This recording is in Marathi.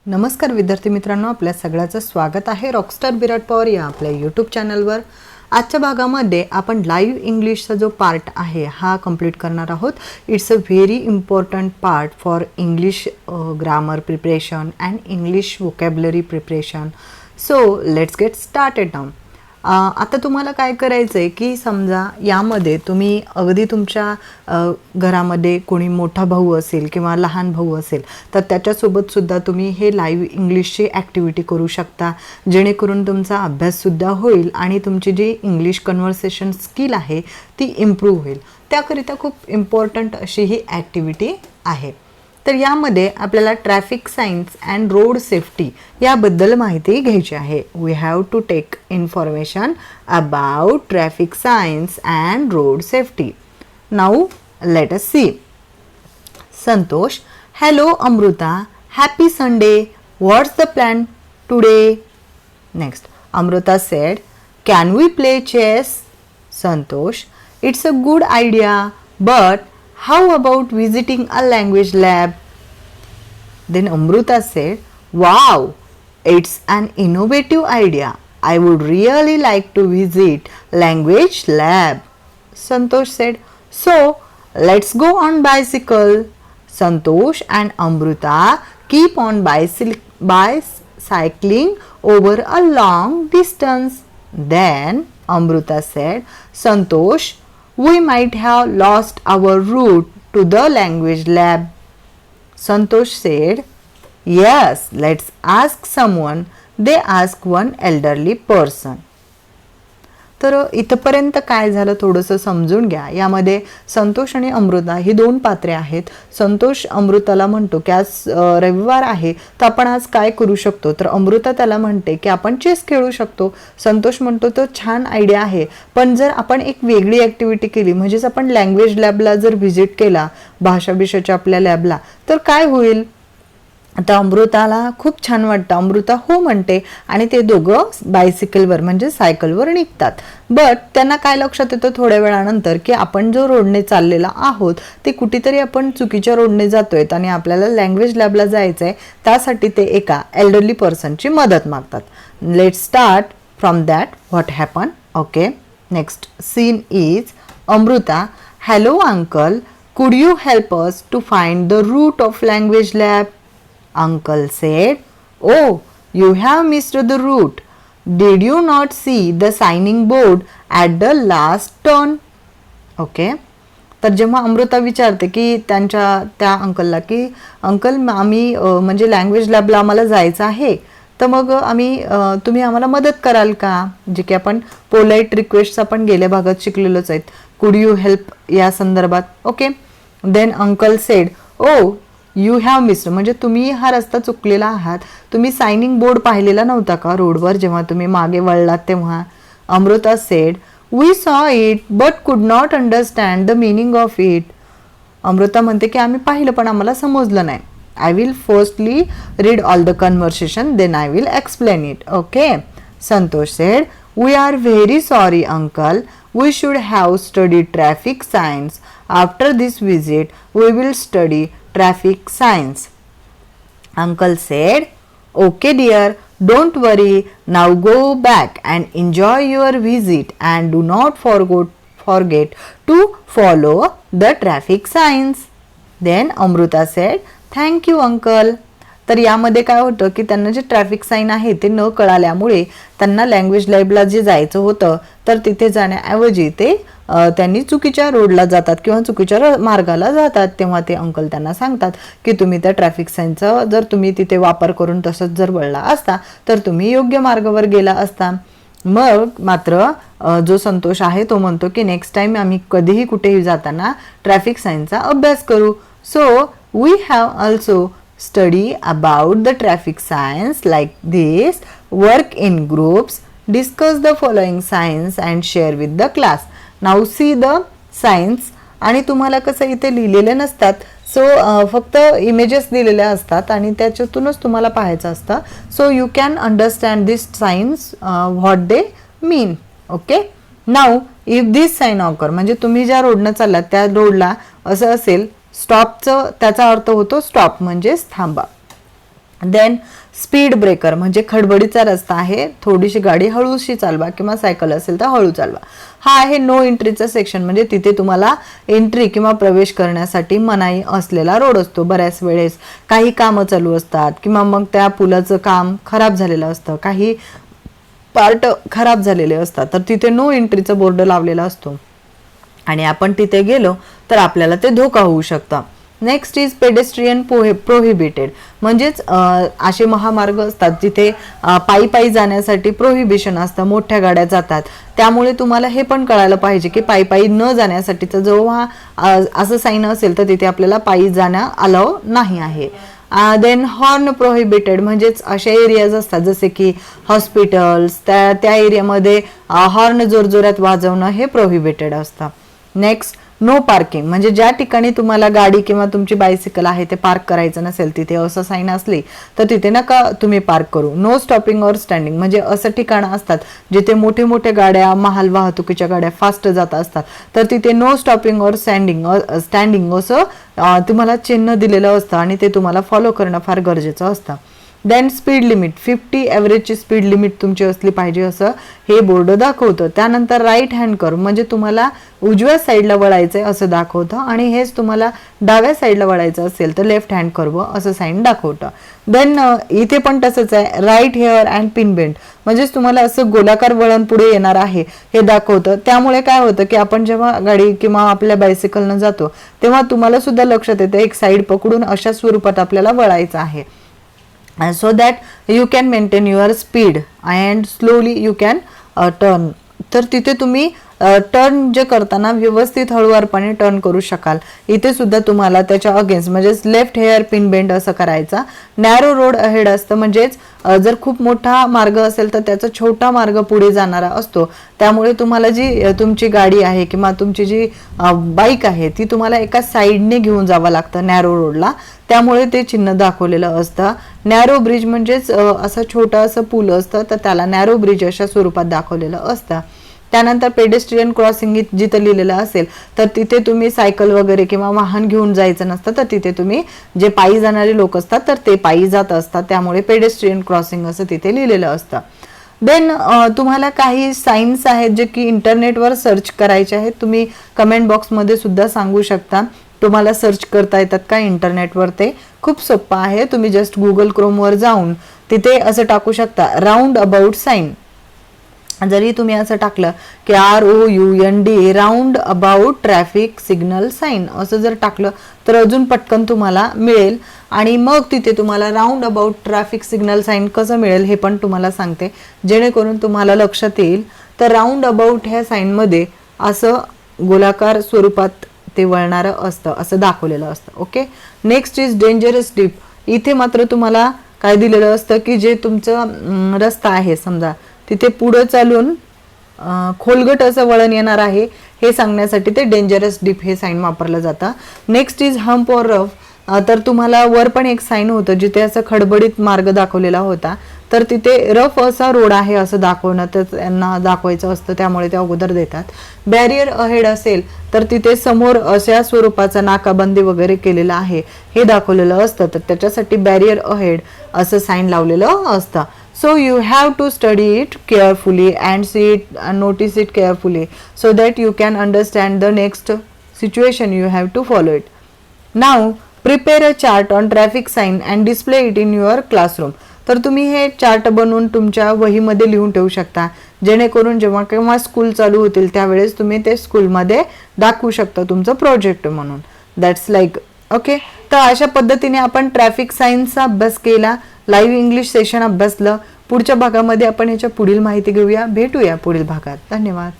नमस्कार विद्यार्थी मित्रांनो, आपल्या सगळ्याचं स्वागत आहे रॉकस्टार विराट पवार या आपल्या यूट्यूब चॅनलवर. आजच्या भागामध्ये आपण लाईव्ह इंग्लिशचा जो पार्ट आहे हा कंप्लीट करणार आहोत. It's a very important part for English grammar preparation and English vocabulary preparation. So let's get started now. आता तुम्हाला काय करायचं आहे की समजा यामध्ये तुम्ही अगदी तुमच्या घरामध्ये कोणी मोठा भाऊ असेल किंवा लहान भाऊ असेल तर त्याच्यासोबतसुद्धा तुम्ही हे लाईव्ह इंग्लिशची ॲक्टिव्हिटी करू शकता, जेणेकरून तुमचा अभ्याससुद्धा होईल आणि तुमची जी इंग्लिश कन्व्हर्सेशन स्किल आहे ती इम्प्रूव्ह होईल. त्याकरिता खूप इम्पॉर्टंट अशी ही ॲक्टिव्हिटी आहे. तर यामध्ये आपल्याला traffic science and road safety याबद्दल माहिती घ्यायची आहे. We have to take information about traffic science and road safety. Now let us see. Santosh, hello Amrita, happy Sunday, what's the plan today? Next, Amrita said, can we play chess? Santosh, it's a good idea, but how about visiting a language lab? Then Amruta said, wow, it's an innovative idea. I would really like to visit language lab. Santosh said, so let's go on bicycle. Santosh and Amruta keep on bicycling over a long distance. Then Amruta said, Santosh, we might have lost our route to the language lab. Santosh said, yes, let's ask someone. They asked one elderly person. तर इथपर्यंत काय झालं थोडंसं समजून घ्या. यामध्ये संतोष आणि अमृता ही दोन पात्रे आहेत. संतोष अमृताला म्हणतो की आज रविवार आहे तर आपण आज काय करू शकतो, तर अमृता त्याला म्हणते की आपण चेस खेळू शकतो. संतोष म्हणतो तो छान आयडिया आहे, पण जर आपण एक वेगळी ॲक्टिव्हिटी केली, म्हणजेच आपण लँग्वेज लॅबला जर व्हिजिट केला, भाषाच्या आपल्या लॅबला, तर काय होईल? आता अमृताला खूप छान वाटतं. अमृता हो म्हणते आणि ते दोघं बायसिकलवर म्हणजे सायकलवर निघतात. बट त्यांना काय लक्षात येतं थोड्या वेळानंतर की आपण जो रोडने चाललेला आहोत ते कुठेतरी आपण चुकीच्या रोडने जातोय आणि आपल्याला लँग्वेज लॅबला जायचं आहे. त्यासाठी ते एका एल्डरली पर्सनची मदत मागतात. Let start from that what happen. Okay, next scene is Amrita, hello uncle, could you help us to find the route of language lab? Uncle said, oh, you have missed the route. Did you not see the signing board at the last turn? Okay. तर जेव्हा अमृता विचारते की त्या अंकलला की अंकल आम्ही म्हणजे लँग्वेज लॅबला आम्हाला जायचं आहे, तर मग तुम्ही आम्हाला मदत कराल का? जे की आपण पोलाईट रिक्वेस्ट आपण गेल्या भागात शिकलेलोच आहेत. कुड यू हेल्प या संदर्भात. Okay. Then uncle said, oh you have missed, म्हणजे तुम्ही हा रस्ता चुकलेला आहात. तुम्ही सायनिंग बोर्ड पाहिलेला नव्हता का रोडवर जेव्हा तुम्ही मागे वळलात तेव्हा? Amrita said, we saw it but could not understand the meaning of it. Amrita म्हणते की आम्ही पाहिलं पण आम्हाला समजलं नाही. I will firstly read all the conversation, then I will explain it. Okay. Santosh said, we are very sorry uncle, we should have studied traffic science. After this visit, we will study traffic science. Uncle said, okay dear, don't worry. Now go back and enjoy your visit and do not forget to follow the traffic signs. Then Amruta said, thank you uncle. तर यामध्ये काय होतं की त्यांना जे ट्रॅफिक साईन आहे ते न कळाल्यामुळे त्यांना लँग्वेज लॅबला जे जायचं होतं तर तिथे जाण्याऐवजी ते त्यांनी चुकीच्या रोडला जातात किंवा चुकीच्या मार्गाला जातात. तेव्हा ते अंकल त्यांना सांगतात की तुम्ही त्या ट्रॅफिक साईनचा जर तुम्ही तिथे वापर करून तसंच जर वळला असता तर तुम्ही योग्य मार्गावर गेला असता. मग मात्र जो संतोष आहे तो म्हणतो की नेक्स्ट टाइम आम्ही कधीही कुठेही जाताना ट्रॅफिक साईनचा अभ्यास करू. So we have also study about the traffic signs like this, work in groups, discuss the following signs and share with the class. Now see the signs. आणि तुम्हाला कसं इथे लिहिलेले नसतात, सो फक्त इमेजेस दिलेल्या असतात आणि त्याच्यातूनच तुम्हाला पाहायचं असतं. So you can understand this signs what they mean. Okay. Now if this sign occur, म्हणजे तुम्ही ज्या रोडनं चाललात त्या रोडला असं असेल स्टॉपचं, त्याचा अर्थ होतो स्टॉप म्हणजेच थांबा. देन स्पीड ब्रेकर म्हणजे खडबडीचा रस्ता आहे, थोडीशी गाडी हळूशी चालवा किंवा सायकल असेल तर हळू चालवा. हा आहे नो एंट्रीचा सेक्शन, म्हणजे तिथे तुम्हाला एंट्री किंवा प्रवेश करण्यासाठी मनाई असलेला रोड असतो. बऱ्याच वेळेस काही कामं चालू असतात किंवा मग त्या पुलाचं काम खराब झालेलं असतं, काही पार्ट खराब झालेले असतात, तर तिथे नो एंट्रीचा बोर्ड लावलेला असतो आणि आपण तिथे गेलो तर आपल्याला ते धोका होऊ शकतं. नेक्स्ट इज पेडेस्ट्रियन प्रोहिबिटेड, म्हणजेच असे महामार्ग असतात जिथे पायी पायी जाण्यासाठी प्रोहिबिशन असतं, मोठ्या गाड्या जातात. त्यामुळे तुम्हाला हे पण कळायला पाहिजे की पायी पायी न जाण्यासाठीचा जेव्हा असं साईन असेल तर तिथे आपल्याला पायी जाणं अलाव नाही आहे. देन हॉर्न प्रोहिबिटेड, म्हणजेच अशा एरियाज असतात जसे की हॉस्पिटल्स, त्या एरियामध्ये हॉर्न जोरजोरात वाजवणं हे प्रोहिबिटेड असतं. नेक्स्ट नो पार्किंग, म्हणजे ज्या ठिकाणी तुम्हाला गाडी किंवा तुमची बायसिकल आहे ते पार्क करायचं नसेल, तिथे असं साईन असली तर तिथे नका तुम्ही पार्क करू. नो स्टॉपिंग और स्टँडिंग, म्हणजे असं ठिकाणं असतात जिथे मोठे मोठे गाड्या, महाल वाहतुकीच्या गाड्या फास्ट जात असतात, तर तिथे नो स्टॉपिंग और स्टँडिंग असं तुम्हाला चिन्ह दिलेलं असतं आणि ते तुम्हाला फॉलो करणं फार गरजेचं असतं. देन स्पीड लिमिट 50 ॲव्हरेजची स्पीड लिमिट तुमची असली पाहिजे असं हे बोर्ड दाखवतं. त्यानंतर राईट हँड कर्व, म्हणजे तुम्हाला उजव्या साईडला वळायचंय असं दाखवतं आणि हेच तुम्हाला डाव्या साईडला वळायचं असेल तर लेफ्ट हँड कर्व असं साईन दाखवतं. देन इथे पण तसंच आहे, right hair and pin bend, म्हणजेच तुम्हाला असं गोलाकार वळण पुढे येणार आहे हे दाखवतं. त्यामुळे काय होतं की आपण जेव्हा गाडी किंवा आपल्या बायसिकलनं जातो तेव्हा तुम्हाला सुद्धा लक्षात येतं एक साईड पकडून अशा स्वरूपात आपल्याला वळायचं आहे. So that you can maintain your speed and slowly you can turn. तर तिथे तुम्ही टर्न जे करताना व्यवस्थित हळूवारपणे टर्न करू शकाल. इथे सुद्धा तुम्हाला त्याच्या अगेन्स्ट म्हणजेच लेफ्ट हेअर पिन बेंड असं करायचा. नॅरो रोड अहेड असतं, म्हणजेच जर खूप मोठा मार्ग असेल तर त्याचा छोटा मार्ग पुढे जाणारा असतो. त्यामुळे तुम्हाला जी तुमची गाडी आहे किंवा तुमची जी बाईक आहे ती तुम्हाला एका साईडने घेऊन जावं लागतं नॅरो रोडला, त्यामुळे ते चिन्ह दाखवलेलं असतं. नॅरो ब्रिज म्हणजेच असं छोटं असं पूल असतं तर त्याला नॅरो ब्रिज अशा स्वरूपात दाखवलेलं असतं. त्यानंतर पेडेस्ट्रियन क्रॉसिंग जिथं लिहिलेलं असेल तर तिथे तुम्ही सायकल वगैरे किंवा वाहन घेऊन जायचं नसतं, तर तिथे तुम्ही जे पायी जाणारे लोक असतात तर ते पायी जात असतात, त्यामुळे पेडेस्ट्रियन क्रॉसिंग असं तिथे लिहिलेलं असतं. देन तुम्हाला काही साईन्स आहेत जे की इंटरनेटवर सर्च करायचे आहेत. तुम्ही कमेंट बॉक्समध्ये सुद्धा सांगू शकता. तुम्हाला सर्च करता येतात का इंटरनेटवर, ते खूप सोपं आहे. तुम्ही जस्ट गुगल क्रोमवर जाऊन तिथे असं टाकू शकता राऊंड अबाउट साईन. जरी तुम्ही असं टाकलं की ROUND roundabout traffic signal sign असं जर टाकलं तर अजून पटकन तुम्हाला मिळेल आणि मग तिथे तुम्हाला roundabout traffic signal sign कसं मिळेल हे पण तुम्हाला सांगते, जेणेकरून तुम्हाला लक्षात येईल. तर राऊंड अबाउट ह्या साईनमध्ये असं गोलाकार स्वरूपात ते वळणारं असतं असं दाखवलेलं असतं. Okay. Next is dangerous dip. इथे मात्र तुम्हाला काय दिलेलं असतं की जे तुमचं रस्ता आहे समजा तिथे पुढं चालून खोलगट असं वळण येणार आहे हे सांगण्यासाठी ते डेंजरस डिप हे साईन वापरलं जातं. Next is hump or rough. तर तुम्हाला वर पण एक साईन होतं जिथे असं खडबडीत मार्ग दाखवलेला होता, तर तिथे रफ असा रोड आहे असं दाखवणं तर त्यांना दाखवायचं असतं, त्यामुळे ते अगोदर देतात. बॅरियर अहेड असेल तर तिथे समोर अशा स्वरूपाचा नाकाबंदी वगैरे केलेला आहे हे दाखवलेलं असतं, तर त्याच्यासाठी बॅरियर अहेड असं साईन लावलेलं असतं. So you have to study it carefully and see it and notice it carefully so that you can understand the next situation you have to follow it. Now prepare a chart on traffic sign and display it in your classroom. तर तुम्ही हे चार्ट बनवून तुमच्या वहीमध्ये लिहून ठेवू शकता, जेणेकरून जेव्हा केव्हा स्कूल चालू होतील त्यावेळेस तुम्ही ते स्कूलमध्ये दाखवू शकता तुमचं प्रोजेक्ट म्हणून. That's like okay. तर अशा पद्धतीने आपण ट्रॅफिक सायन्सचा अभ्यास केला, लाईव्ह इंग्लिश सेशन अभ्यासलं. पुढच्या भागामध्ये आपण याच्या पुढील माहिती घेऊया. भेटूया पुढील भागात. धन्यवाद.